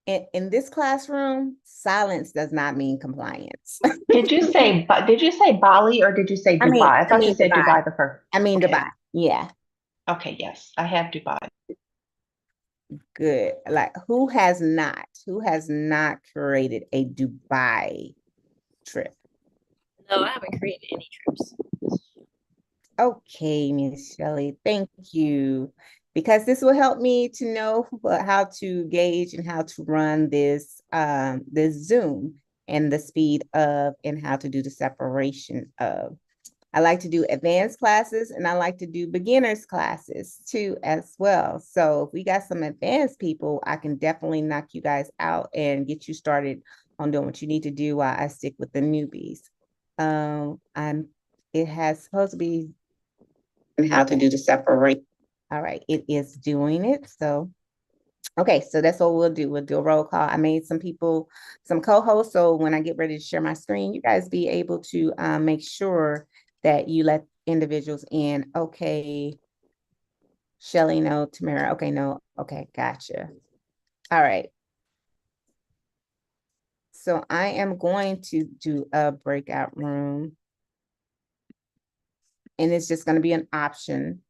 In this classroom, silence does not mean compliance. Did you say Bali or did you say I mean, Dubai? I I thought you mean said Dubai. Dubai the first. I mean Dubai. Okay. Yeah, Okay, yes. I have Dubai. good. Like who has not created a Dubai trip? No, I haven't created any trips. Okay, Miss Shelley, thank you. Because this will help me to know how to gauge and how to run this Zoom and the speed of and how to do the separation of. I like to do advanced classes and I like to do beginners classes too as well. So if we got some advanced people, I can definitely knock you guys out and get you started on doing what you need to do while I stick with the newbies. I'm it has supposed to be and how to do the separate. All right, it is doing it. So okay, so that's what we'll do. We'll do a roll call. I made some people, some co-hosts. So when I get ready to share my screen, you guys be able to make sure that you let individuals in. Okay, Shelly, no, Tamara. Okay, no. Okay, gotcha. All right. So I am going to do a breakout room, and it's just going to be an option.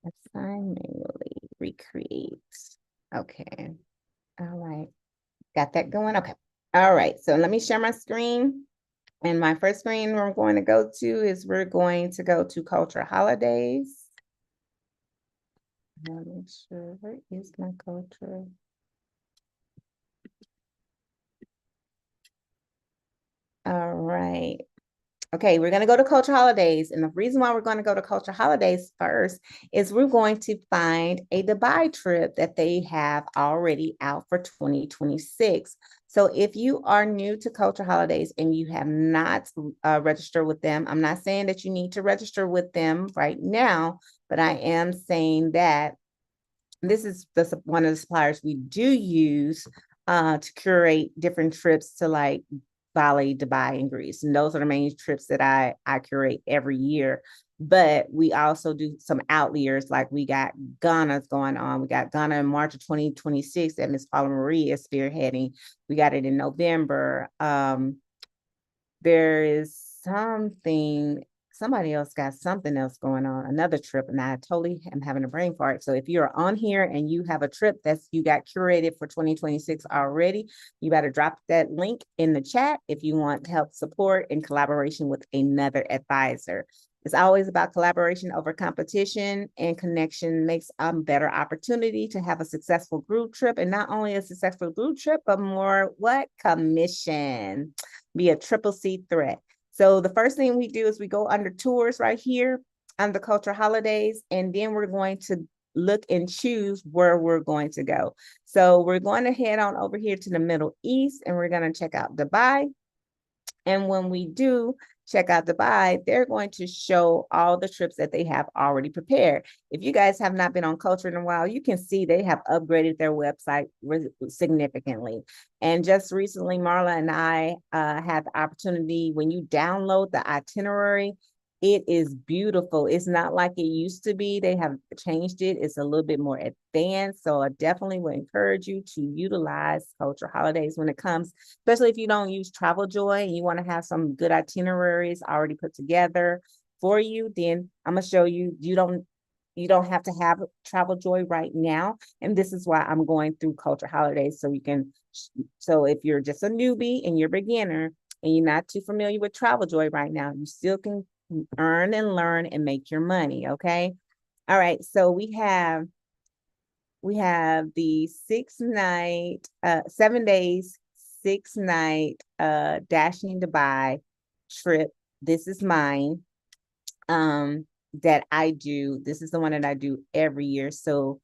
Assign manually, recreate. Okay. All right. Got that going? Okay. All right. So let me share my screen. And my first screen we're going to go to is we're going to go to culture holidays. Make sure, where is my culture? All right. Okay, we're going to go to culture holidays. And the reason why we're going to go to culture holidays first is we're going to find a Dubai trip that they have already out for 2026. So if you are new to culture holidays and you have not registered with them, I'm not saying that you need to register with them right now, but I am saying that this is one of the suppliers we do use to curate different trips to like Bali, Dubai, and Greece. And those are the main trips that I curate every year. But we also do some outliers, like we got Ghana's going on. We got Ghana in March of 2026 that Miss Paula Marie is spearheading. We got it in November. There is somebody else got something else going on, another trip, and I totally am having a brain fart. So if you're on here and you have a trip that's you got curated for 2026 already, you better drop that link in the chat if you want help, support, and collaboration with another advisor. It's always about collaboration over competition, and connection makes a better opportunity to have a successful group trip, and not only a successful group trip, but more what? Commission. Be a triple C threat. So the first thing we do is we go under tours right here under culture holidays, and then we're going to look and choose where we're going to go. So we're going to head on over here to the Middle East, and we're going to check out Dubai. And when we do check out Dubai, they're going to show all the trips that they have already prepared. If you guys have not been on Culture in a while, you can see they have upgraded their website significantly. And just recently, Marla and I had the opportunity, when you download the itinerary, it is beautiful. It's not like it used to be. They have changed it. It's a little bit more advanced. So I definitely would encourage you to utilize Culture Holidays when it comes, especially if you don't use Travel Joy and you want to have some good itineraries already put together for you. Then I'm gonna show you. You don't have to have Travel Joy right now, and this is why I'm going through Culture Holidays so you can. So if you're just a newbie and you're a beginner and you're not too familiar with Travel Joy right now, you still can earn and learn and make your money. Okay. All right. So we have the 6 night, 7 days, 6 night Dashing Dubai trip. This is mine. that I do. This is the one that I do every year. So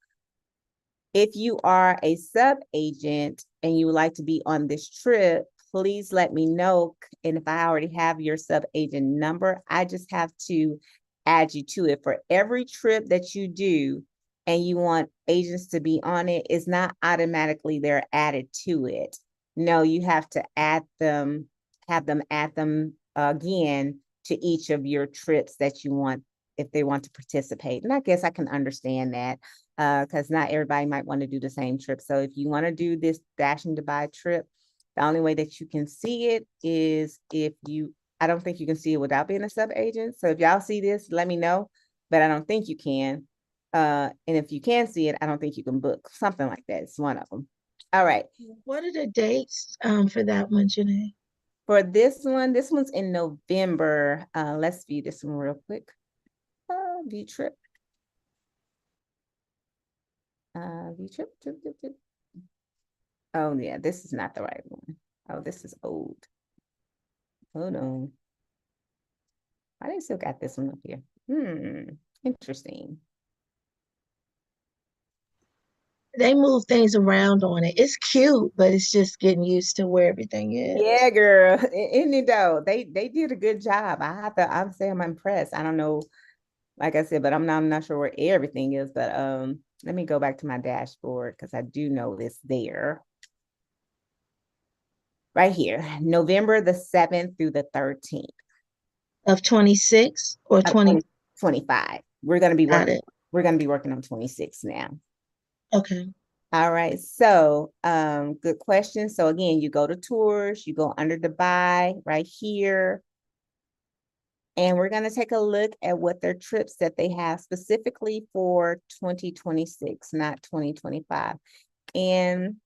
if you are a sub agent and you would like to be on this trip, please let me know. And if I already have your sub agent number, I just have to add you to it. For every trip that you do and you want agents to be on it, it's not automatically they're added to it. No, you have to add them, have them add them again to each of your trips that you want if they want to participate. And I guess I can understand that because not everybody might want to do the same trip. So if you want to do this Dashing Dubai trip, the only way that you can see it is if you, I don't think you can see it without being a sub agent. So if y'all see this, let me know, but I don't think you can. And if you can see it, I don't think you can book something like that. It's one of them. All right. What are the dates for that one, Janae? For this one's in November. Let's view this one real quick. View trip. View trip. Oh yeah, this is not the right one. Oh, this is old. Hold on. I think still got this one up here. Interesting. They move things around on it. It's cute, but it's just getting used to where everything is. Yeah, girl. Isn't it though? They did a good job. I'm saying I'm impressed. I don't know, like I said, but I'm not sure where everything is. But let me go back to my dashboard because I do know this there. Right here, November the 7th through the 13th. Of 26 or 20? 25. We're gonna be Got working, it. we're gonna be working on 26 now. Okay. All right, so good question. So again, you go to tours, you go under Dubai right here. And we're going to take a look at what their trips that they have specifically for 2026, not 2025. And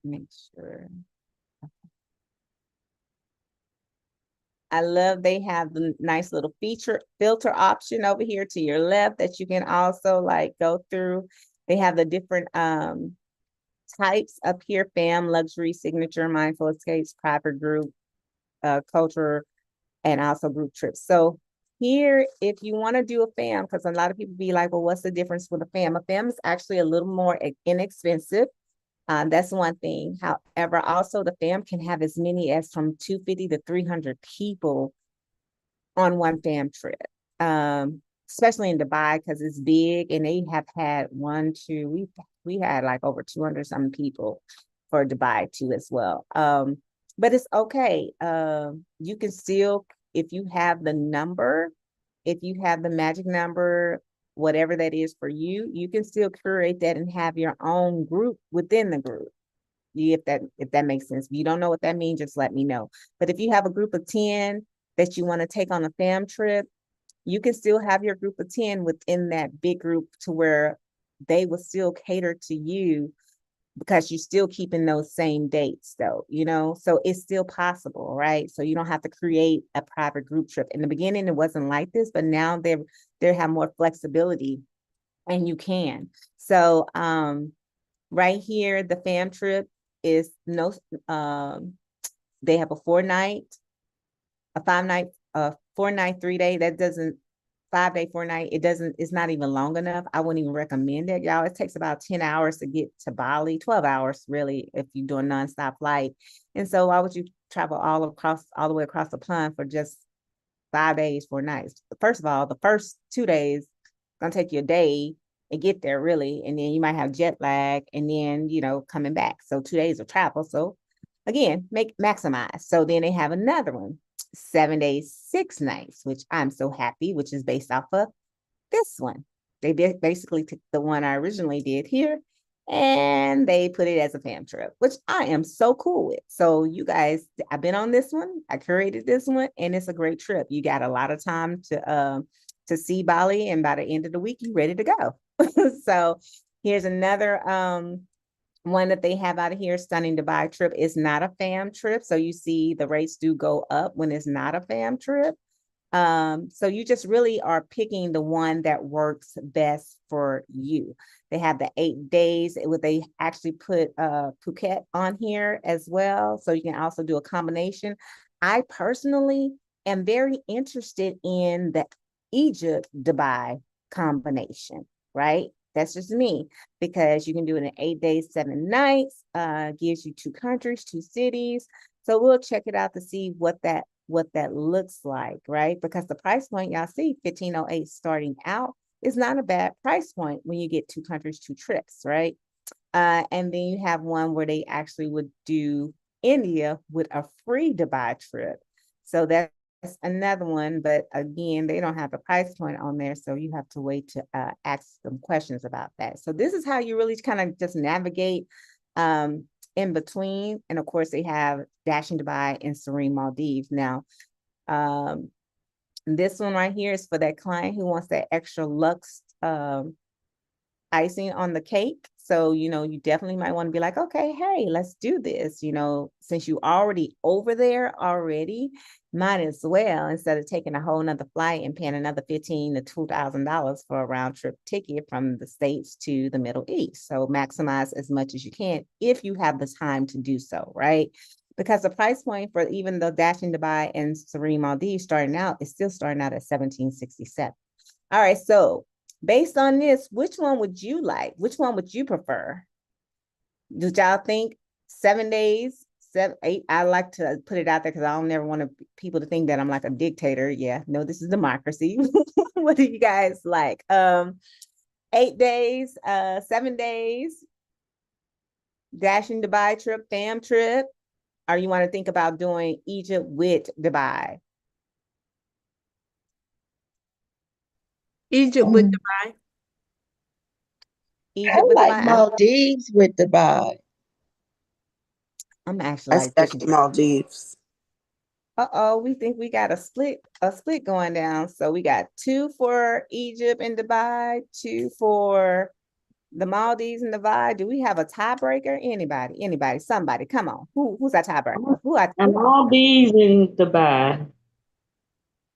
make sure. I love they have the nice little filter option over here to your left that you can also like go through. They have the different types up here: fam, luxury, signature, mindful escapes, private group, culture, and also group trips. So here, if you want to do a fam, because a lot of people be like, well, what's the difference with a fam? A fam is actually a little more inexpensive. That's one thing. However, also the fam can have as many as from 250 to 300 people on one fam trip. Especially in Dubai because it's big and they have had we had like over 200 something people for Dubai too as well. But it's okay. You can still, if you have the number, if you have the magic number, whatever that is for you, you can still curate that and have your own group within the group. If that makes sense. If you don't know what that means, just let me know. But if you have a group of 10 that you want to take on a fam trip, you can still have your group of 10 within that big group to where they will still cater to you because you're still keeping those same dates though, so it's still possible, right? So you don't have to create a private group trip. In the beginning, it wasn't like this, but now they have more flexibility and you can. So right here, the fam trip is they have a 4-night, a 5-night, a 4-night, 3-day. That doesn't 5-day, 4-night. It's not even long enough. I wouldn't even recommend it, y'all. It takes about 10 hours to get to Bali, 12 hours really, if you're doing nonstop flight. And so why would you travel all the way across the pond for just 5 days, 4 nights? First of all, the first 2 days gonna take you a day and get there really. And then you might have jet lag and then, coming back. So 2 days of travel. So again, maximize. So then they have another one, 7 days, 6 nights, which I'm so happy, which is based off of this one. They basically took the one I originally did here and they put it as a fam trip, which I am so cool with. So you guys, I've been on this one. I curated this one and it's a great trip. You got a lot of time to see Bali, and by the end of the week, you're ready to go. So here's another one that they have out of here, Stunning Dubai trip. Is not a fam trip. So you see the rates do go up when it's not a fam trip. So you just really are picking the one that works best for you. They have the 8 days. They actually put Phuket on here as well. So you can also do a combination. I personally am very interested in Egypt, Dubai combination, right? That's just me, because you can do it in 8 days, 7 nights, gives you 2 countries, 2 cities. So we'll check it out to see what that looks like, right? Because the price point y'all see, 1508 starting out, is not a bad price point when you get 2 countries, 2 trips, right? And then you have one where they actually would do India with a free Dubai trip. So that's another one, but again, they don't have the price point on there, so you have to wait to ask them questions about that. So this is how you really kind of just navigate in between. And of course, they have Dashing Dubai and Serene Maldives. Now, this one right here is for that client who wants that extra luxe icing on the cake. So, you definitely might want to be like, okay, hey, let's do this. Since you already over there already, might as well, instead of taking a whole nother flight and paying another $1,500 to $2,000 for a round trip ticket from the States to the Middle East. So maximize as much as you can if you have the time to do so, right? Because the price point for even the Dashing Dubai and Serene Maldives starting out is still starting out at $1,767. All right, so based on this, which one would you like? Which one would you prefer? Did y'all think 7 days, 7, 8? I like to put it out there because I don't never want people to think that I'm like a dictator. Yeah, no, this is democracy. What do you guys like? 8 days, 7 days, Dashing Dubai trip, fam trip, or you want to think about doing Egypt with Dubai? Egypt with Dubai. I Egypt with like Dubai. Maldives with Dubai. I'm actually I like stuck pushing. in Maldives. We think we got a split going down. So we got 2 for Egypt and Dubai, 2 for the Maldives and Dubai. Do we have a tiebreaker? Anybody, somebody, come on. Who's our tiebreaker? And Maldives in Dubai.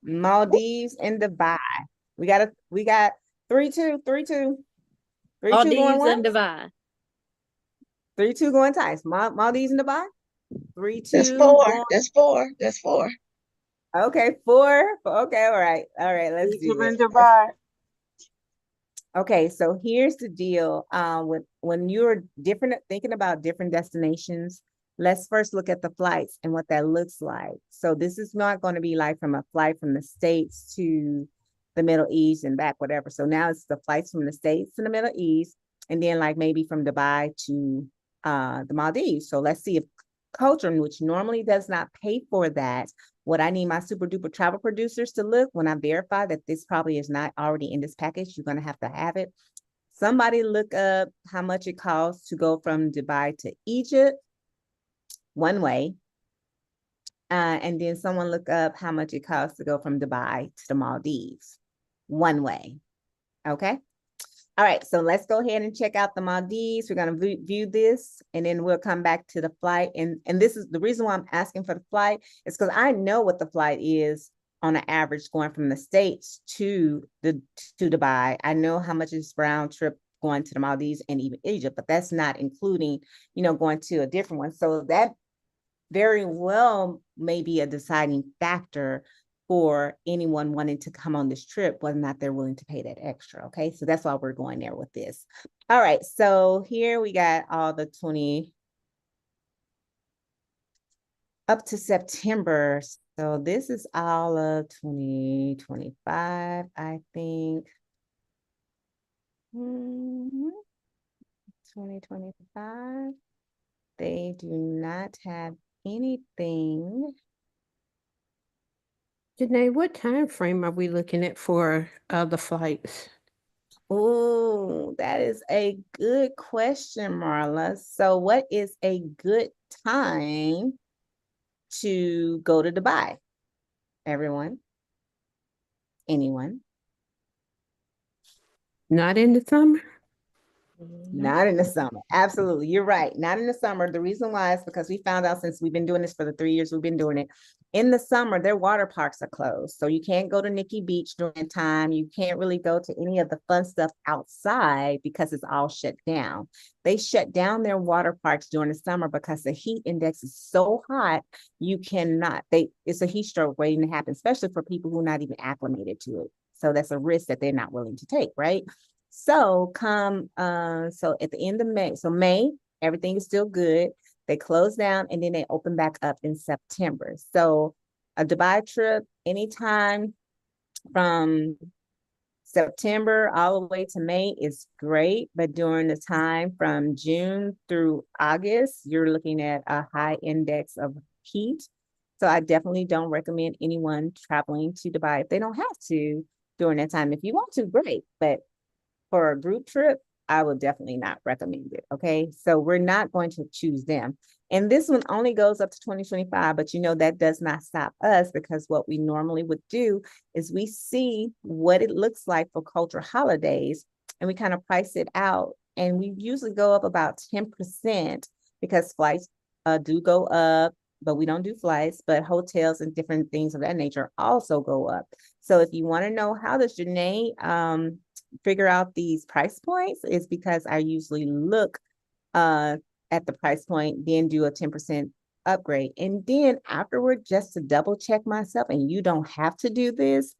Maldives and Dubai. We got 3-2, 3-2. 3-2 going Maldives and once, Dubai. 3-2 going twice. Maldives and Dubai. 3-2 That's 4. going. That's 4. That's 4. Okay, 4. Okay, all right. Let's do Egypt it. and Dubai. Okay, so here's the deal. When you're thinking about different destinations, let's first look at the flights and what that looks like. So this is not going to be like from a flight from the States to the Middle East and back, whatever. So now it's the flights from the States to the Middle East, and then like maybe from Dubai to the Maldives. So let's see if Culture, which normally does not pay for that, what I need my super duper travel producers to look when I verify that this probably is not already in this package, you're going to have it. Somebody look up how much it costs to go from Dubai to Egypt one way. And then someone look up how much it costs to go from Dubai to the Maldives one way. Okay. All right, so let's go ahead and check out the Maldives. We're going to view this, and then we'll come back to the flight. And this is the reason why I'm asking for the flight is because I know what the flight is on an average going from the States to Dubai. I know how much is round trip going to the Maldives and even Egypt, but that's not including, going to a different one. So that very well may be a deciding factor for anyone wanting to come on this trip, whether or not they're willing to pay that extra. Okay, so that's why we're going there with this. All right, so here we got all the 20 up to September. So this is all of 2025, I think. 2025. They do not have anything. Janae, what time frame are we looking at for the flights? Oh, that is a good question, Marla. So what is a good time to go to Dubai? Everyone? Anyone? Not in the summer? Not in the summer. Absolutely. You're right. Not in the summer. The reason why is because we found out since we've been doing this for the 3 years we've been doing it, in the summer, their water parks are closed. So you can't go to Nikki Beach during time. You can't really go to any of the fun stuff outside because it's all shut down. They shut down their water parks during the summer because the heat index is so hot, you cannot. It's a heat stroke waiting to happen, especially for people who are not even acclimated to it. So that's a risk that they're not willing to take, right? So so at the end of May, so May, everything is still good. They close down and then they open back up in September. So a Dubai trip anytime from September all the way to May is great, but during the time from June through August, you're looking at a high index of heat. So I definitely don't recommend anyone traveling to Dubai if they don't have to during that time. If you want to, great, but for a group trip, I would definitely not recommend it. Okay. So we're not going to choose them. And this one only goes up to 2025, but you know, that does not stop us, because what we normally would do is we see what it looks like for cultural holidays and we kind of price it out. And we usually go up about 10% because flights do go up, but we don't do flights, but hotels and different things of that nature also go up. So if you want to know how does Janae figure out these price points, is because I usually look at the price point, then do a 10% upgrade. And then afterward, just to double check myself, and you don't have to do this,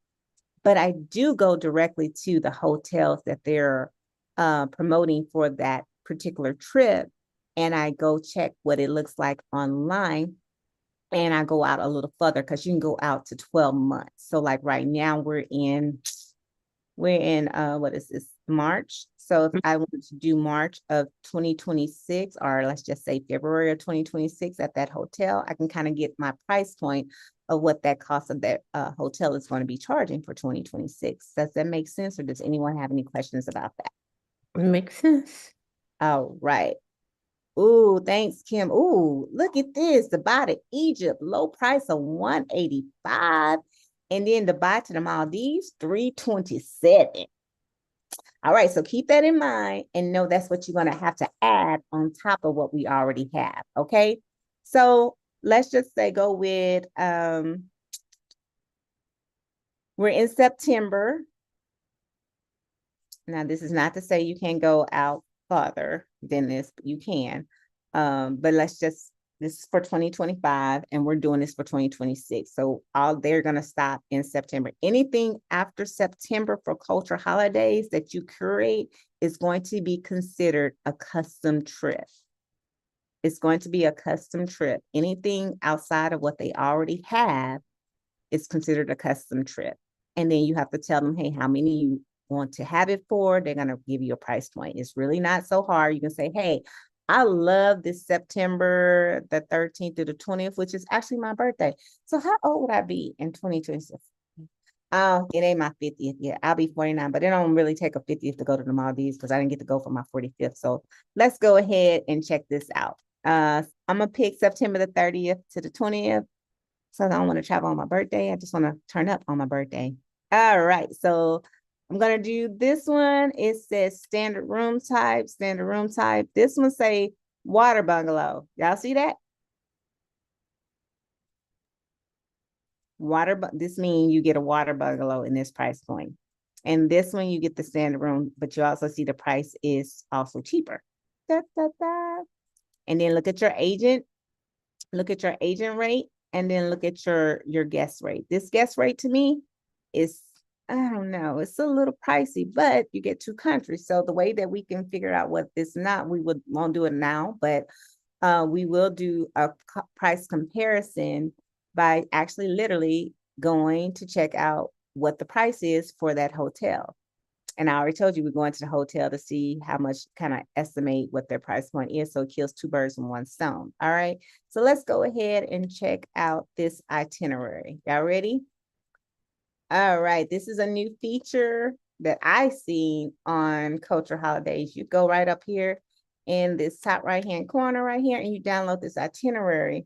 but I do go directly to the hotels that they're promoting for that particular trip. And I go check what it looks like online. And I go out a little further because you can go out to 12 months. So like right now we're in what is this, March? So if I wanted to do March of 2026, or let's just say February of 2026 at that hotel, I can kind of get my price point of what that cost of that hotel is going to be charging for 2026. Does that make sense, or does anyone have any questions about that? Makes sense. All right. Ooh, thanks, Kim. Ooh, look at this. Dubai to Egypt, low price of 185. And then Dubai to the Maldives, 327. All right, so keep that in mind and know that's what you're going to have to add on top of what we already have. Okay. So let's just say go with we're in September. Now, this is not to say you can't go out farther than this, but you can. But this is for 2025 and we're doing this for 2026. So they're going to stop in September. Anything after September for cultural holidays that you curate is going to be considered a custom trip. It's going to be a custom trip. Anything outside of what they already have is considered a custom trip. And then you have to tell them, hey, how many you want to have it for. They're going to give you a price point. It's really not so hard. You can say, hey, I love this September the 13th through the 20th, which is actually my birthday. So how old would I be in 2026? It ain't my 50th yet. I'll be 49, but it don't really take a 50th to go to the Maldives because I didn't get to go for my 45th. So let's go ahead and check this out. I'm gonna pick September the 30th to the 20th. So I don't want to travel on my birthday. I just want to turn up on my birthday. All right. So I'm going to do this one. It says standard room type. This one say water bungalow. Y'all see that? This means you get a water bungalow in this price point. And this one you get the standard room, but you also see the price is also cheaper. Da, da, da. And then look at your agent. Look at your agent rate, and then look at your guest rate. This guest rate to me is, I don't know, it's a little pricey, but you get 2 countries. So the way that we can figure out what this not, won't do it now, but we will do a price comparison by actually literally going to check out what the price is for that hotel. And I already told you we're going to the hotel to see how much, kind of estimate what their price point is. So it kills 2 birds with 1 stone. All right. So let's go ahead and check out this itinerary. Y'all ready? All right. This is a new feature that I seen on Culture Holidays. You go right up here in this top right-hand corner right here, and you download this itinerary.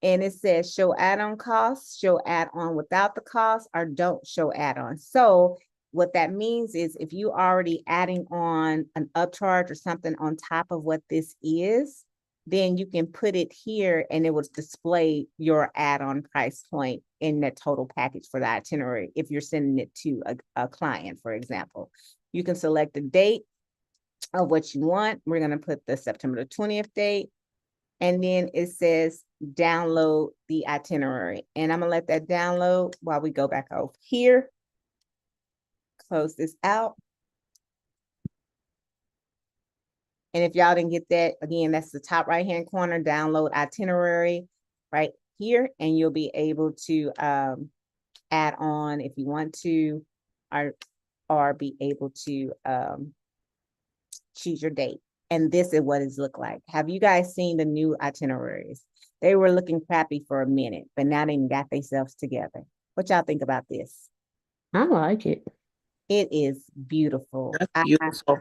And it says show add-on costs, show add-on without the cost, or don't show add-on. So what that means is if you already adding on an upcharge or something on top of what this is, then you can put it here and it will display your add-on price point in the total package for the itinerary. If you're sending it to a client, for example, you can select the date of what you want. We're going to put the September the 20th date. And then it says download the itinerary. And I'm going to let that download while we go back over here. close this out. And if y'all didn't get that, again, that's the top right-hand corner, download itinerary right here, and you'll be able to add on if you want to, or be able to choose your date. And this is what it's look like. Have you guys seen the new itineraries? They were looking crappy for a minute, but now they got themselves together. What y'all think about this? I like it. It is beautiful. That's beautiful.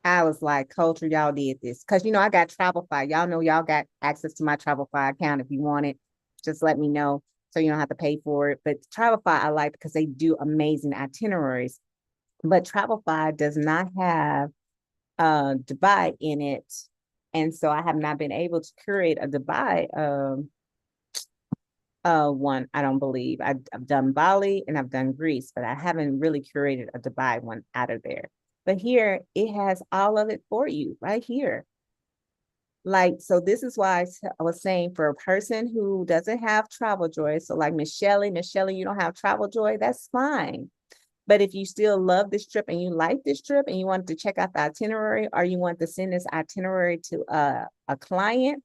I was like, Culture, y'all did this. Because, I got Travelify. Y'all know y'all got access to my Travelify account. If you want it, just let me know so you don't have to pay for it. But Travelify, I like because they do amazing itineraries. But Travelify does not have Dubai in it. And so I have not been able to curate a Dubai one, I don't believe. I've done Bali and I've done Greece, but I haven't really curated a Dubai one out of there. But here it has all of it for you right here. Like, so this is why I was saying for a person who doesn't have travel joy, so like Miss Shelley, you don't have travel joy, that's fine. But if you still love this trip and you like this trip and you want to check out the itinerary, or you want to send this itinerary to a client,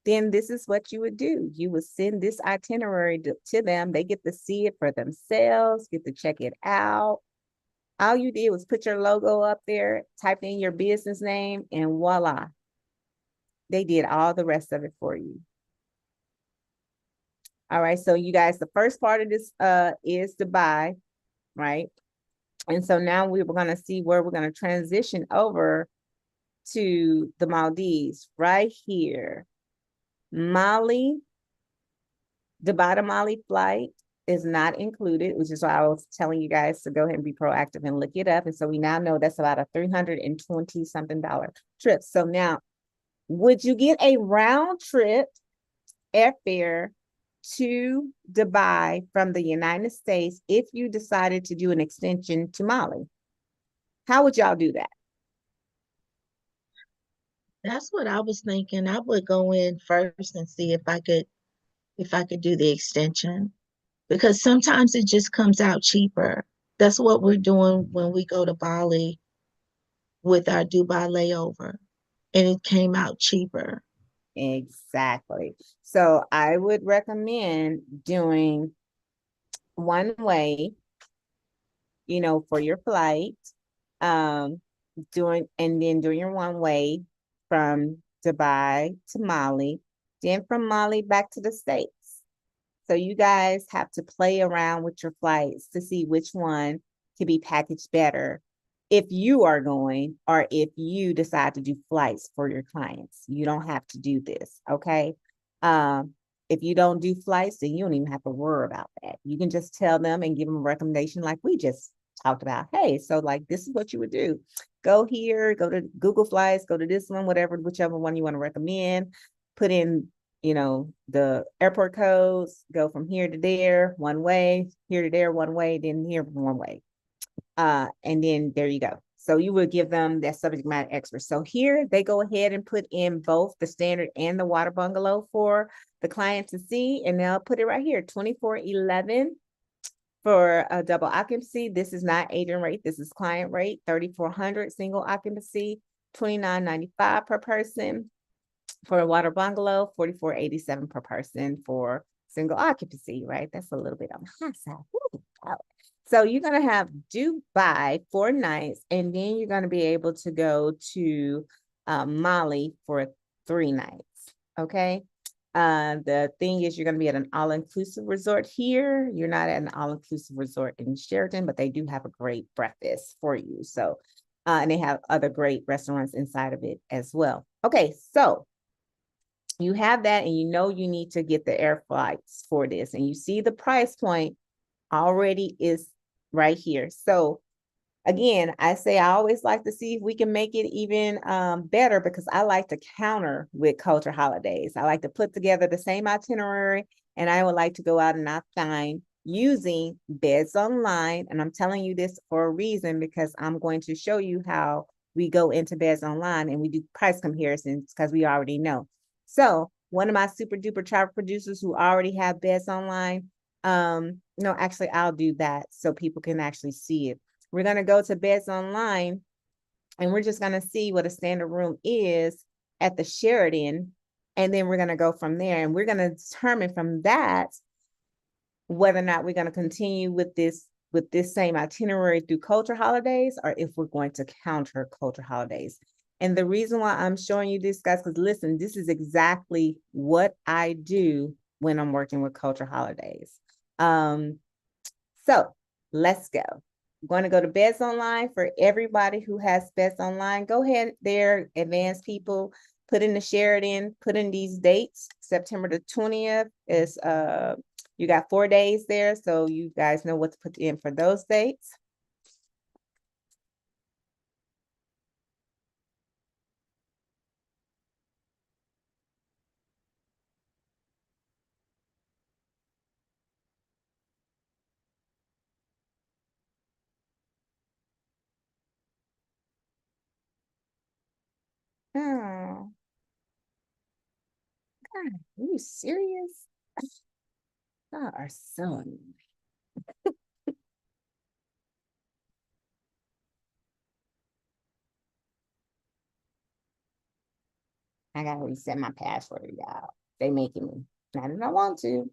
then this is what you would do. You would send this itinerary to them. They get to see it for themselves, get to check it out. All you did was put your logo up there, type in your business name, and voila. They did all the rest of it for you. All right, so you guys, the first part of this is Dubai, right? And so now we're going to see where we're going to transition over to the Maldives right here. Mali, Dubai to Mali flight is not included, which is why I was telling you guys to go ahead and be proactive and look it up. And so we now know that's about a $320 something trip. So now, would you get a round trip airfare to Dubai from the United States if you decided to do an extension to Mali? How would y'all do that? That's what I was thinking. I would go in first and see if I could do the extension, because sometimes it just comes out cheaper. That's what we're doing when we go to Bali with our Dubai layover, and it came out cheaper. Exactly. So I would recommend doing one way, for your flight, doing your one way from Dubai to Mali, then from Mali back to the States. So you guys have to play around with your flights to see which one can be packaged better if you are going, or if you decide to do flights for your clients. You don't have to do this, okay? If you don't do flights, then you don't even have to worry about that. You can just tell them and give them a recommendation like we just talked about. Hey, so like this is what you would do. Go here, go to Google Flights, go to this one, whichever one you want to recommend. Put in, the airport codes, go from here to there, one way, here to there, one way, then here, one way. And then there you go. So you would give them that subject matter expert. So here they go ahead and put in both the standard and the water bungalow for the client to see, and they'll put it right here, $24.11 for a double occupancy. This is not agent rate, this is client rate. $3,400 single occupancy, $29.95 per person. For a water bungalow, $44.87 per person for single occupancy, right? That's a little bit on the high side. Ooh, wow. So you're going to have Dubai 4 nights, and then you're going to be able to go to Mali for 3 nights, okay? The thing is, you're going to be at an all-inclusive resort here. You're not at an all-inclusive resort in Sheraton, but they do have a great breakfast for you. So, and they have other great restaurants inside of it as well. Okay, so you have that, and you need to get the air flights for this, and you see the price point already is right here. So again, I always like to see if we can make it even better, because I like to counter with Culture Holidays. I like to put together the same itinerary, and I would like to go out and I find using Beds Online. And I'm telling you this for a reason, because I'm going to show you how we go into Beds Online and we do price comparisons, because we already know. So one of my super duper travel producers who already have Beds Online, no, actually I'll do that so people can actually see it. we're gonna go to Beds Online, and we're just gonna see what a standard room is at the Sheridan, and then we're gonna go from there, and we're gonna determine from that whether or not we're gonna continue with this same itinerary through culture holidays, or if we're going to counter culture holidays. And the reason why I'm showing you this, guys, because listen, this is exactly what I do when I'm working with culture holidays. So let's go. I'm going to go to Beds Online. For everybody who has Beds Online, go ahead there, advanced people, put in the Sheridan, put in these dates. September the 20th is, you got 4 days there, so you guys know what to put in for those dates. Oh, God, are you serious? Y'all are so annoying. I gotta reset my password, y'all. They making me. Not that I want to.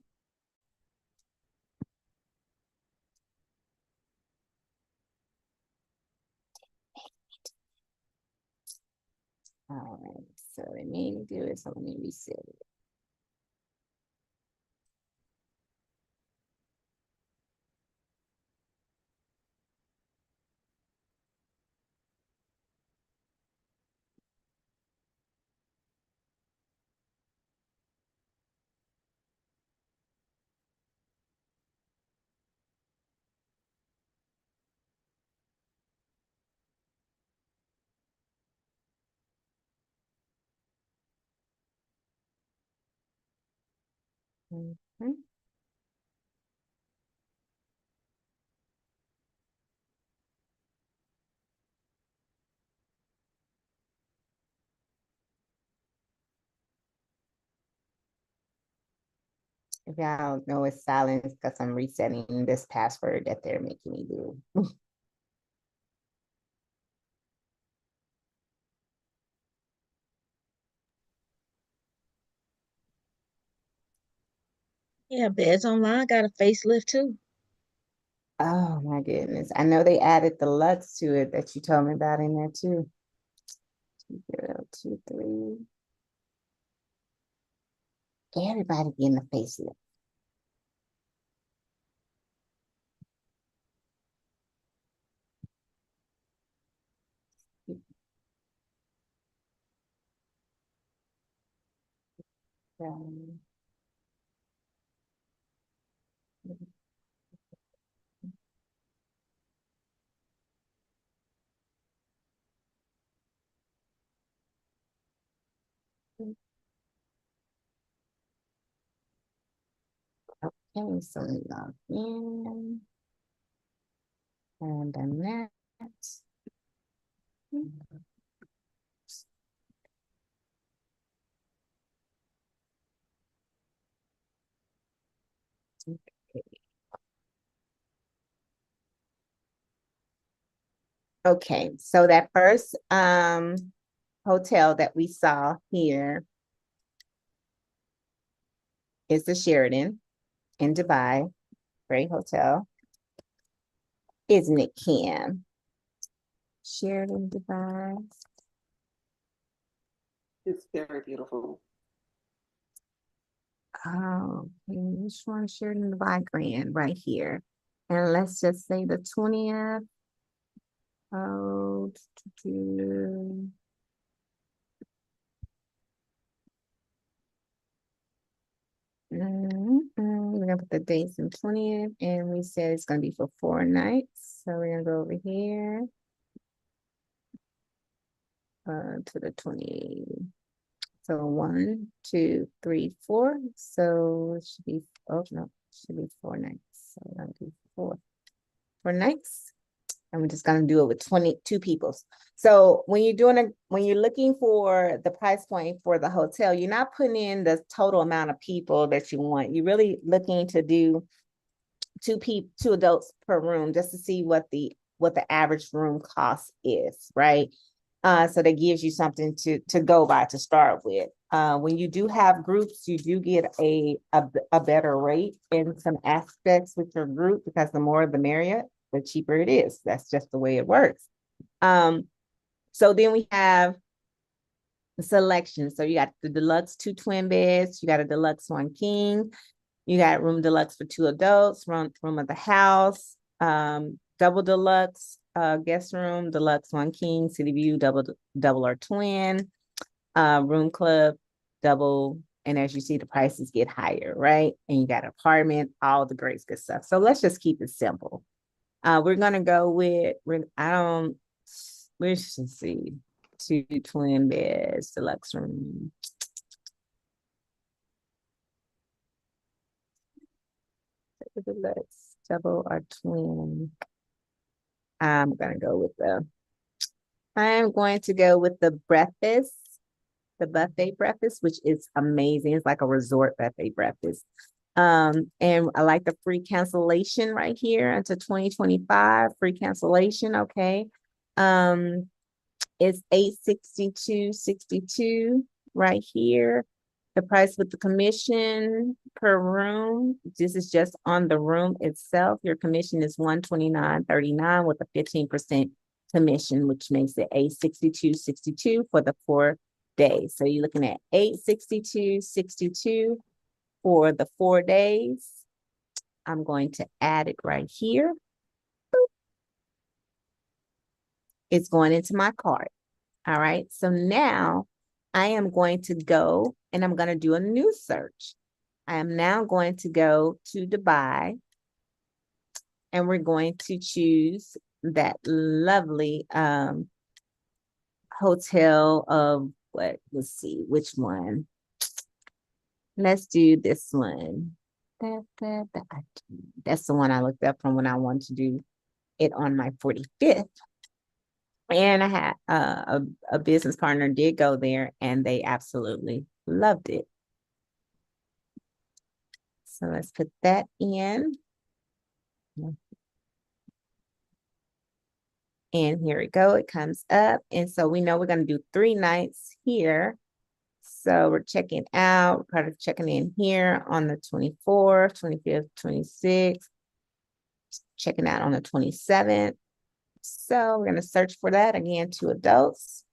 All right, so they made me do it, so let me reset it. Mhm. If y'all don't know, it's silent because I'm resetting this password that they're making me do. Yeah, Beds Online got a facelift too. Oh my goodness. I know they added the LUTs to it that you told me about in there too. 2023. Everybody getting the facelift. Um, Okay, so we log in. And then that. Okay, so that first hotel that we saw here is the Sheridan in Dubai. Great hotel. Isn't it, Kim? Sheridan Dubai. It's very beautiful. Oh, okay, which one? Sheridan Dubai Grand right here. And let's just say the 20th. Oh, we're gonna put the dates in 20th, and we said it's gonna be for 4 nights. So we're gonna go over here to the 20. So 1, 2, 3, 4. So it should be, oh no, it should be 4 nights. So we're gonna do 4 nights. And we're just gonna do it with 22 people. So when you're looking for the price point for the hotel, you're not putting in the total amount of people that you want. You're really looking to do two adults per room just to see what the what the average room cost is, right? So that gives you something to go by to start with. When you do have groups, you do get a better rate in some aspects with your group, because the more the merrier, the cheaper it is. That's just the way it works. So then we have the selection. So you got the deluxe 2 twin beds, you got a deluxe 1 king, you got room deluxe for 2 adults, room of the house, double deluxe guest room, deluxe 1 king, city view, double or twin, room club, double, and as you see, the prices get higher, right? And you got apartment, all the great good stuff. So let's just keep it simple. We're gonna go with let's see, 2 twin beds, deluxe room. Deluxe, double or twin. I'm going to go with the breakfast, the buffet breakfast, which is amazing. It's like a resort buffet breakfast. And I like the free cancellation right here until 2025, free cancellation. Okay. It's $862.62 right here. The price with the commission per room, this is just on the room itself. Your commission is $129.39 with a 15% commission, which makes it $862.62 for the 4 days. So you're looking at $862.62 for the 4 days. I'm going to add it right here. It's going into my cart. All right. So now I am going to go and I'm going to do a new search. I am now going to go to Dubai and we're going to choose that lovely hotel of let's see, which one? Let's do this one. That's the one I looked up from when I wanted to do it on my 45th. And I had a business partner did go there and they absolutely loved it. So let's put that in. And here we go, it comes up. And so we know we're going to do 3 nights here. So we're checking out, part of checking in here on the 24th, 25th, 26th, checking out on the 27th. So we're going to search for that again, 2 adults.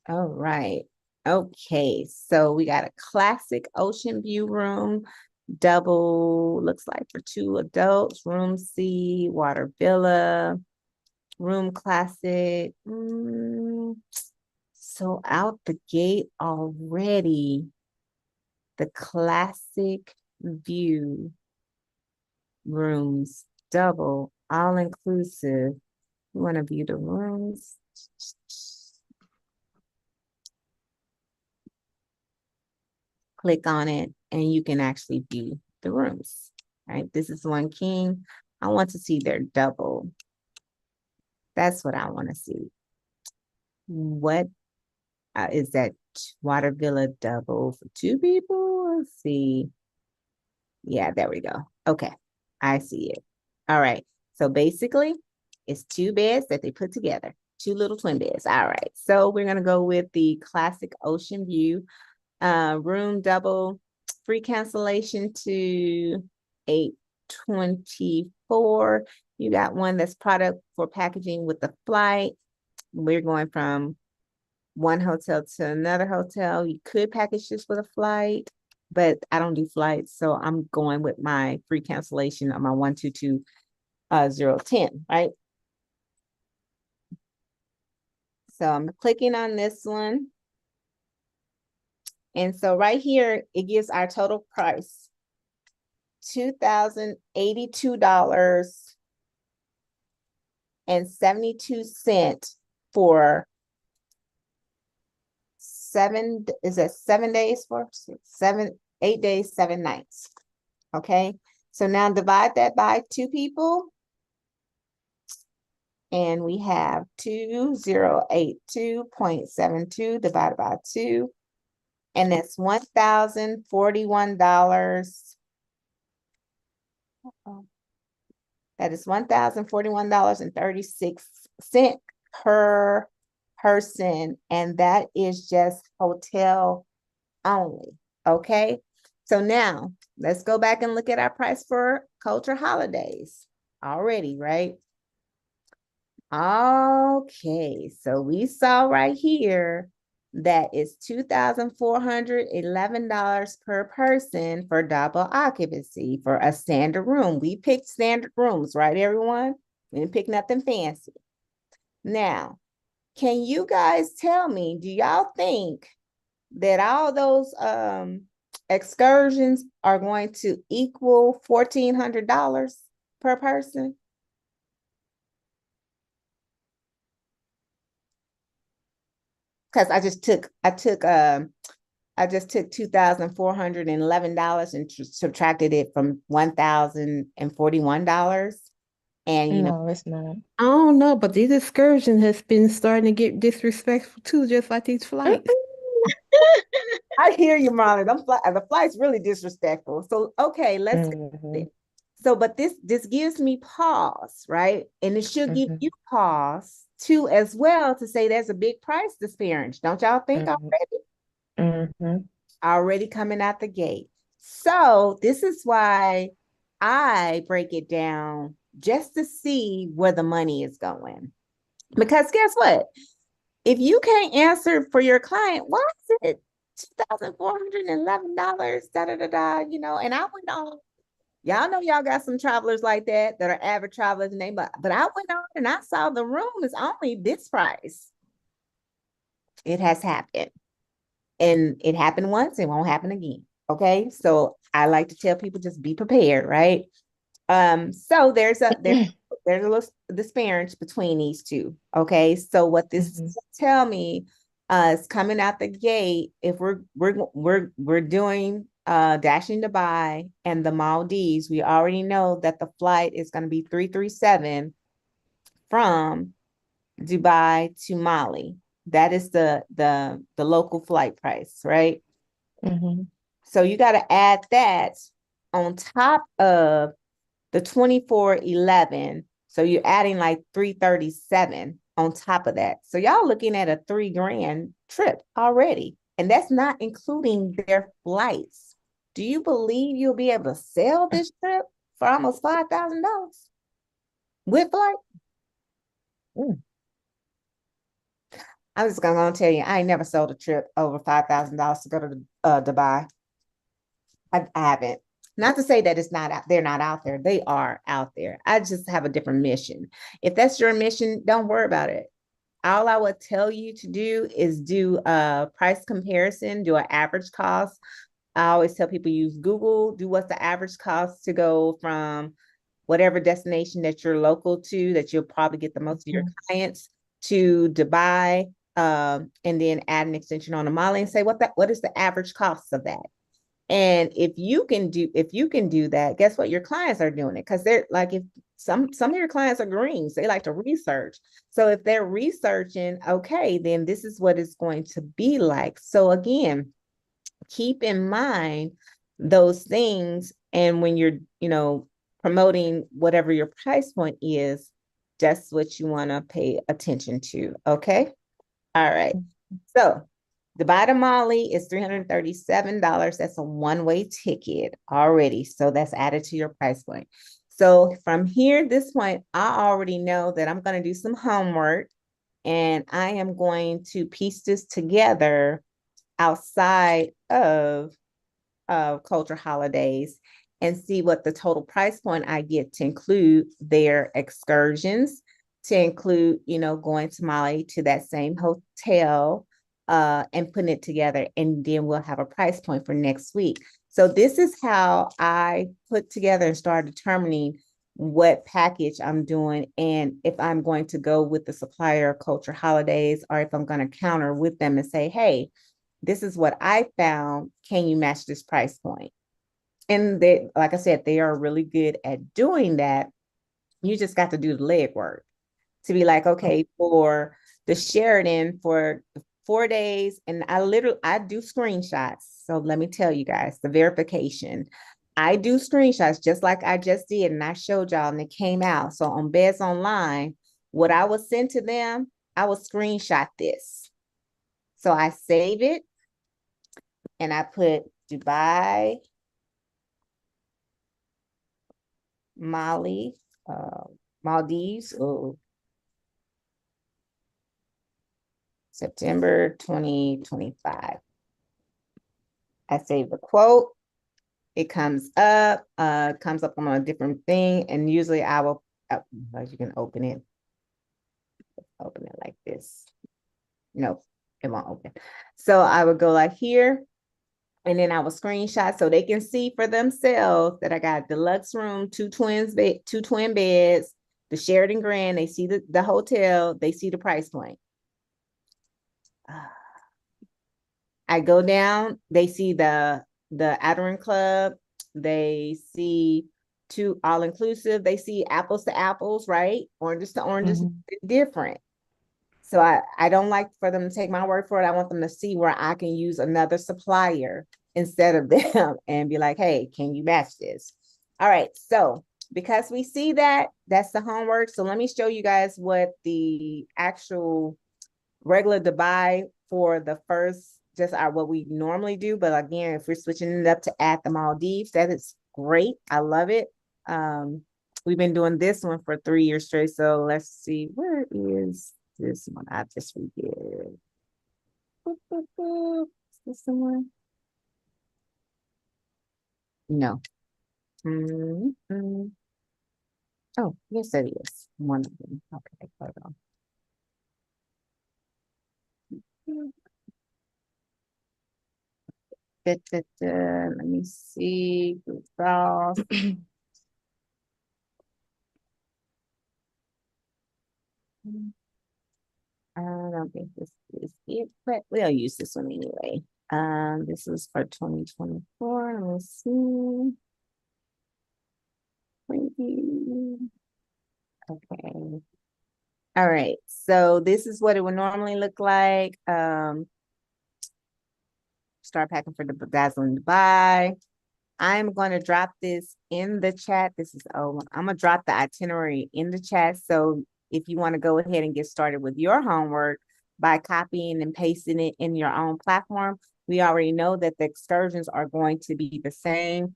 All right. Okay. So we got a classic ocean view room, double, looks like for 2 adults, room C, water villa, room classic. So out the gate already, the classic view rooms, double, all inclusive. You want to view the rooms. Click on it and you can actually view the rooms, right? This is 1 king. I want to see their double. That's what I want to see. What is that water villa double for 2 people? Let's see. Yeah, there we go. Okay, I see it. All right. So basically, it's 2 beds that they put together, 2 little twin beds. All right. So we're gonna go with the classic ocean view. Room double, free cancellation to 824. You got one that's product for packaging with the flight. We're going from one hotel to another hotel. You could package this with a flight, but I don't do flights, so I'm going with my free cancellation on my 122-010, right? So I'm clicking on this one. And so right here, it gives our total price, $2,082.72 for 7 days, 8 days, 7 nights. Okay, so now divide that by 2 people. And we have 2082.72 divided by 2. And that's $1,041. That is $1,041.36 per person. And that is just hotel only. Okay. So now let's go back and look at our price for culture holidays already, right? Okay, so we saw right here that is $2,411 per person for double occupancy for a standard room. We picked standard rooms, right, everyone? We didn't pick nothing fancy. Now, can you guys tell me, do y'all think that all those excursions are going to equal $1,400 per person? Because I just took $2,411 and subtracted it from $1,041. And you know, No, it's not. I don't know, but these excursions has been starting to get disrespectful too, just like these flights. I hear you, Marlon. The flight's really disrespectful. So okay, let's go with Mhm, it. So, but this gives me pause, right? And it should give mhm, you pause too, as well, to say there's a big price disparity. Don't y'all think mhm, mhm, already coming out the gate? So this is why I break it down just to see where the money is going. Because guess what? If you can't answer for your client, why is it $2,411? Da da da da. And I went on. Y'all know y'all got some travelers like that are avid travelers, and but I went on and I saw the room is only this price. It has happened. And it happened once, it won't happen again. Okay. So I like to tell people just be prepared, right? So there's a little disparity between these two. Okay. So what this mhm, tell me is coming out the gate, if we're doing Dashing Dubai and the Maldives, we already know that the flight is going to be 337 from Dubai to Mali. That is the local flight price, right? mhm, So you got to add that on top of the 2411. So you're adding like 337 on top of that. So y'all looking at a $3,000 trip already. And that's not including their flights. Do you believe you'll be able to sell this trip for almost $5,000 with flight? mm. I'm just gonna tell you, I ain't never sold a trip over $5,000 to go to Dubai. I haven't. Not to say that it's not out, they're not out there. They are out there. I just have a different mission. If that's your mission, don't worry about it. All I would tell you to do is do a price comparison, do an average cost. I always tell people use Google, do what's the average cost to go from whatever destination that you're local to, that you'll probably get the most of your clients, to Dubai, and then add an extension on the Mali and say what is the average cost of that? And if you can do that, guess what? Your clients are doing it, because they're like, if some of your clients are greens, they like to research. So if they're researching, okay, then this is what it's going to be like. So again, keep in mind those things. And when you're, promoting whatever your price point is, that's what you want to pay attention to. Okay. All right. So Dubai to Mali is $337. That's a one-way ticket already. So that's added to your price point. So from here, this point, I already know that I'm going to do some homework, and I am going to piece this together outside of culture holidays and see what the total price point I get to include their excursions, to include, going to Mali to that same hotel, and putting it together. And then we'll have a price point for next week. So this is how I put together and start determining what package I'm doing, and if I'm going to go with the supplier of culture holidays, or if I'm going to counter with them and say, hey, this is what I found. Can you match this price point? And they, like I said, they are really good at doing that. You just got to do the legwork. to be like, okay, for the Sheridan for 4 days, and I do screenshots. So let me tell you guys the verification. I do screenshots just like I just did, and I showed y'all, and it came out. So on Beds Online, what I would send to them, I would screenshot this. So I save it, and I put Dubai, Mali, Maldives, September 2025. I save the quote. It comes up on a different thing, and usually I will, you can open it like this. No, it won't open. So I would go like here, and then I will screenshot so they can see for themselves that I got deluxe room, two twin beds, the Sheridan Grand. They see the hotel, they see the price point. I go down, they see the Aderin Club, they see two all-inclusive, they see apples to apples, right? Oranges to oranges, different. So I don't like for them to take my word for it. I want them to see where I can use another supplier instead of them and be like, hey, can you match this? All right, so because we see that, that's the homework. So let me show you guys what the actual regular Dubai for the first, just what we normally do. But again, if we're switching it up to add the Maldives, that is great. I love it. We've been doing this one for 3 years straight. So let's see, where is this one? I just forget. Is this the one? No. Oh, yes, it is. One of them. Okay, hold on. Let me see. I don't think this is it, but we'll use this one anyway. This is for 2024. Let's see. Preview. Okay. All right. So this is what it would normally look like. Start packing for the Bedazzling Dubai. I'm going to drop this in the chat. I'm going to drop the itinerary in the chat. So if you want to go ahead and get started with your homework by copying and pasting it in your own platform, we already know that the excursions are going to be the same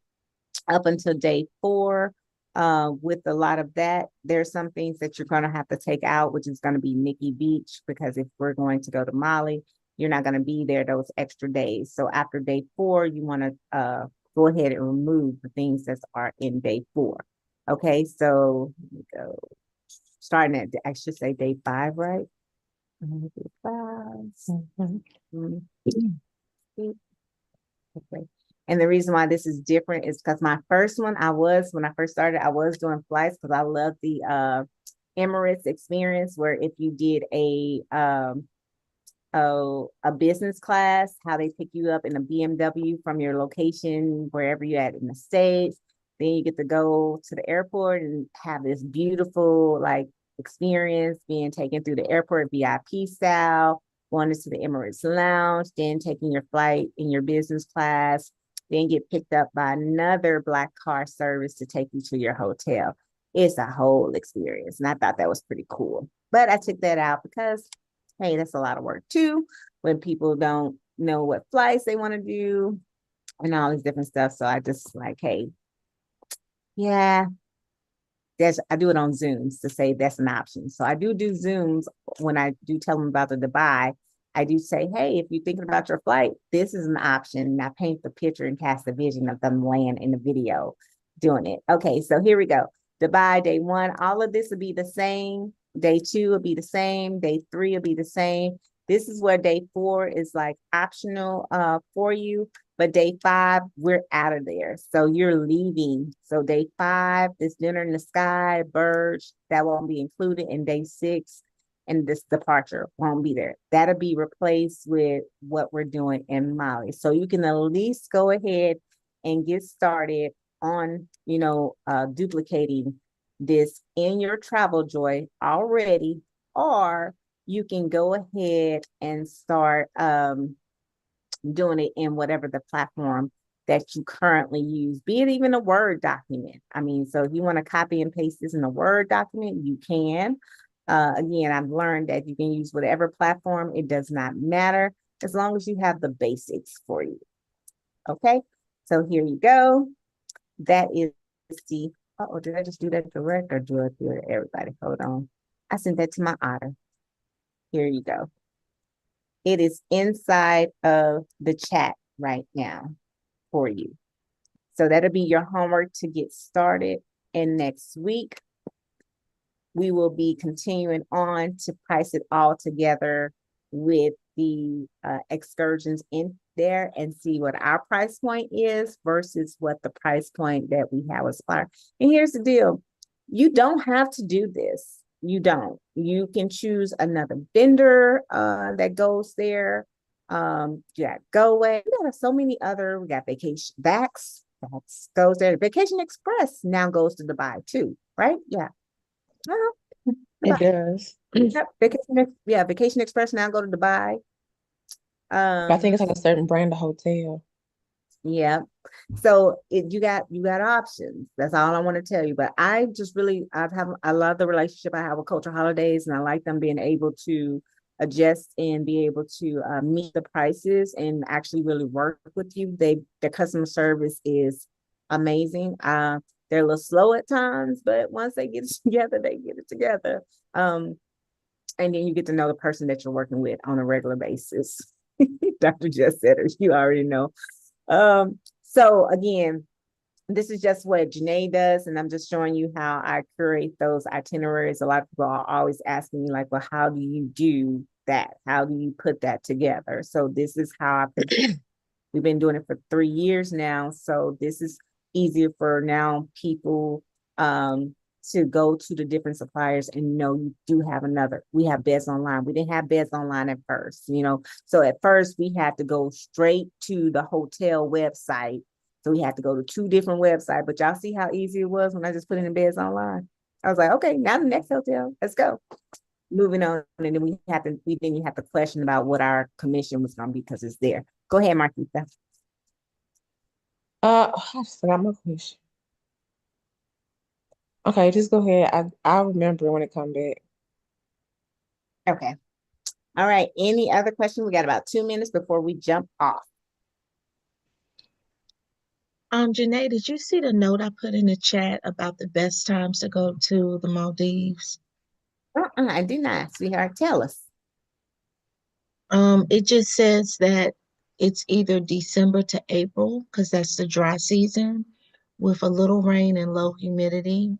up until day 4. With a lot of that, there's some things that you're going to have to take out, which is going to be Nikki Beach, because if we're going to go to Mali, you're not going to be there those extra days. So after day 4, you want to go ahead and remove the things that are in day 4. Okay, so let me go. Starting at, I should say day 5, right? Day 5. Okay. And the reason why this is different is because my first one, when I first started, I was doing flights because I love the Emirates experience, where if you did a business class, how they pick you up in a BMW from your location, wherever you're at in the States. Then you get to go to the airport and have this beautiful experience being taken through the airport VIP style, going into the Emirates Lounge, then taking your flight in your business class, then get picked up by another Black car service to take you to your hotel. It's a whole experience. And I thought that was pretty cool. But I took that out because, hey, that's a lot of work too, when people don't know what flights they want to do and all this different stuff. So I just hey, yeah, I do it on Zooms to say that's an option. So I do Zooms when I do tell them about the Dubai. I do say, hey, if you're thinking about your flight, this is an option. And I paint the picture and cast the vision of them laying in the video doing it. Okay, so here we go. Dubai, day 1, all of this will be the same. Day 2 will be the same. Day 3 will be the same. This is where day 4 is optional for you. But day 5, we're out of there. So you're leaving. So day 5, this dinner in the sky, birds, that won't be included in day 6. And this departure won't be there. That'll be replaced with what we're doing in Mali. So you can at least go ahead and get started on, duplicating this in your Travel Joy already, or you can go ahead and start doing it in whatever the platform that you currently use, be it even a Word document. I mean, so if you want to copy and paste this in a Word document, you can. Again, I've learned that you can use whatever platform, it does not matter as long as you have the basics for you. Okay, so here you go. That is the, oh, did I just do that direct or do I do it everybody? Hold on. I sent that to my otter. Here you go. It is inside of the chat right now for you. So that'll be your homework to get started. And next week, we will be continuing on to price it all together with the excursions in there and see what our price point is versus what the price point that we have with Spire. And here's the deal. You don't have to do this. You don't. You can choose another vendor that goes there. You got Go Away. We got so many other, we got Vacation Vax goes there. Vacation Express now goes to Dubai too, right? Yeah. It does. Yep. Vacation Express now go to Dubai. I think it's like a certain brand of hotel. Yeah. So you got options. That's all I want to tell you. But I love the relationship I have with Culture Holidays, and I like them being able to adjust and be able to meet the prices and actually really work with you. Their customer service is amazing. They're a little slow at times, but once they get it together, they get it together. And then you get to know the person that you're working with on a regular basis. Dr. Just said it, you already know. So again, this is just what Janae does, and I'm just showing you how I curate those itineraries. A lot of people are always asking me, like, well, how do you do that? How do you put that together? So this is how I put it. We've been doing it for 3 years now. So this is easier for now people to go to the different suppliers and know you do have another. We have Beds Online. We didn't have Beds Online at first, So at first we had to go straight to the hotel website. So we had to go to 2 different websites, but y'all see how easy it was when I just put it in Beds Online. I was like, okay, now the next hotel, let's go. Moving on, and then you have to question about what our commission was going to be because it's there. Go ahead, Marquita. I just forgot my question. Okay, just go ahead. I'll remember when it come back. Okay. All right. Any other questions? We got about 2 minutes before we jump off. Janae, did you see the note I put in the chat about the best times to go to the Maldives? I did not, sweetheart. Tell us. It just says that it's either December to April, because that's the dry season, with a little rain and low humidity.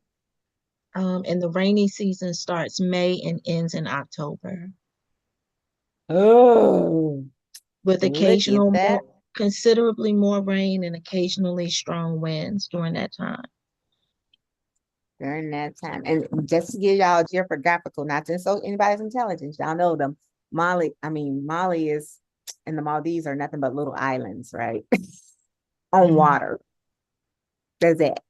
And the rainy season starts May and ends in October, Oh, with look at that. considerably more rain and occasionally strong winds during that time. During that time. And just to give y'all a geographical, not to insult anybody's intelligence, y'all know them. Mali is, and the Maldives are nothing but little islands, right? On water. That's it.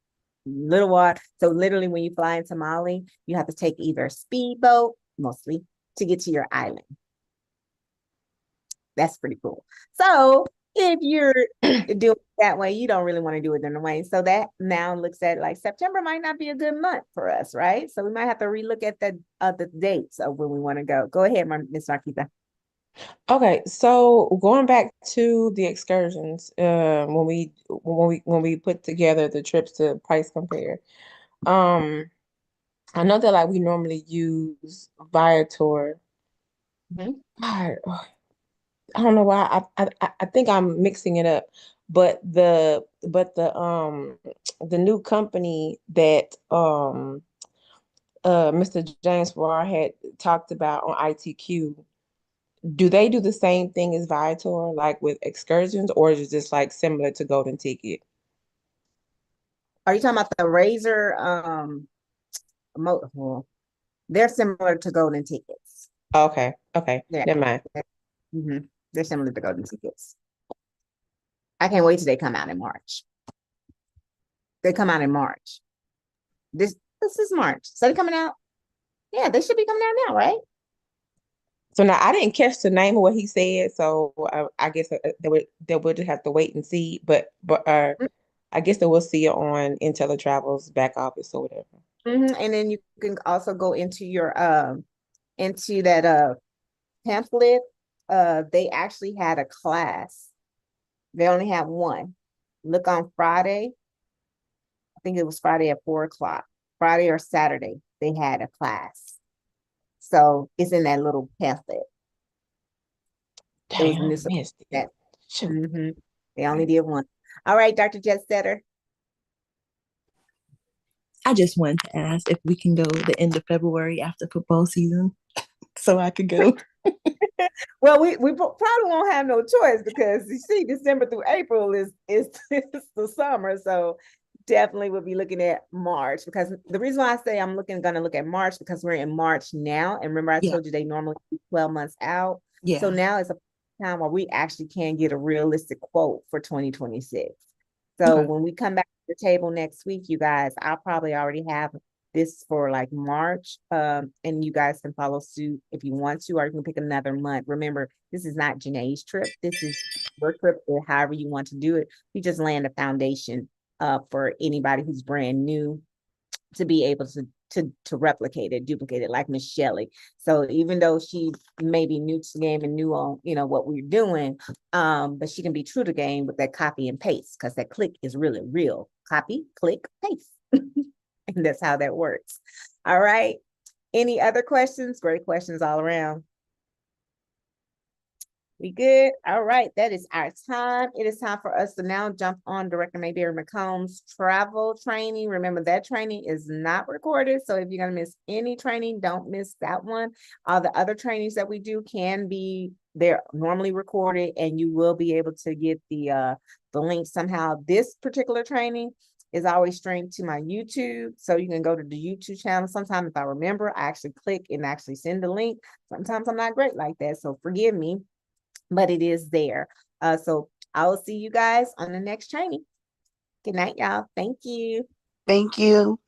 Little water. So literally when you fly into Mali, you have to take either a speedboat, mostly, to get to your island. That's pretty cool. So if you're doing it that way, you don't really want to do it in the way. So that now looks at like September might not be a good month for us, right? So we might have to relook at the dates of when we want to go. Go ahead, Miss Marquita. Okay, so going back to the excursions, when we put together the trips to price compare, I know that like we normally use Viator. Mhm. God, I don't know why I think I'm mixing it up, but the new company that Mr. James Farrar had talked about on ITQ, do they do the same thing as Viator, like with excursions, or is it just like similar to Golden Ticket? Are you talking about the Razor? Well, they're similar to golden tickets. Okay, Yeah. never mind. They're similar to golden tickets. I can't wait till they come out in March. They come out in March. This is March. So they're coming out. Yeah, they should be coming out now, right? So now I didn't catch the name of what he said, so I guess that we'll just have to wait and see. But I guess that we'll see it on IntelliTravel's back office or whatever. And then you can also go into your into that pamphlet. They actually had a class. They only had one. Look on Friday. I think it was Friday at 4:00. Friday or Saturday, they had a class. So it's in that little pamphlet. It was Dang, I missing missed it. that. Shoot. They only did one. All right, Dr. Jetsetter. I just wanted to ask if we can go the end of February after football season so I could go. Well, we probably won't have no choice because you see, December through April is the summer. So definitely we'll be looking at March, because the reason why I say I'm gonna look at March, because we're in March now. And remember, I Yeah. told you they normally do 12 months out. Yeah. So now is a time where we actually can get a realistic quote for 2026. So Okay. when we come back to the table next week, you guys, I'll probably already have this for like March. And you guys can follow suit if you want to, or you can pick another month. Remember, this is not Janae's trip. This is your trip, or however you want to do it. We just land a foundation for anybody who's brand new to be able to replicate it, duplicate it, like Miss Shelley. So even though she may be new to the game and new on, what we're doing, but she can be true to game with that copy and paste, because that click is really real. Copy, click, paste. And that's how that works. All right. Any other questions? Great questions all around. We good? All right, that is our time. It is time for us to now jump on Director Mayberry McComb's travel training. Remember, that training is not recorded, so if you're gonna miss any training, don't miss that one. All the other trainings that we do they're normally recorded, and you will be able to get the link somehow. This particular training is always streamed to my YouTube, so you can go to the YouTube channel. Sometimes if I remember, I actually click and actually send the link. Sometimes I'm not great like that, so forgive me. But it is there. So I will see you guys on the next training. Good night, y'all. Thank you. Thank you.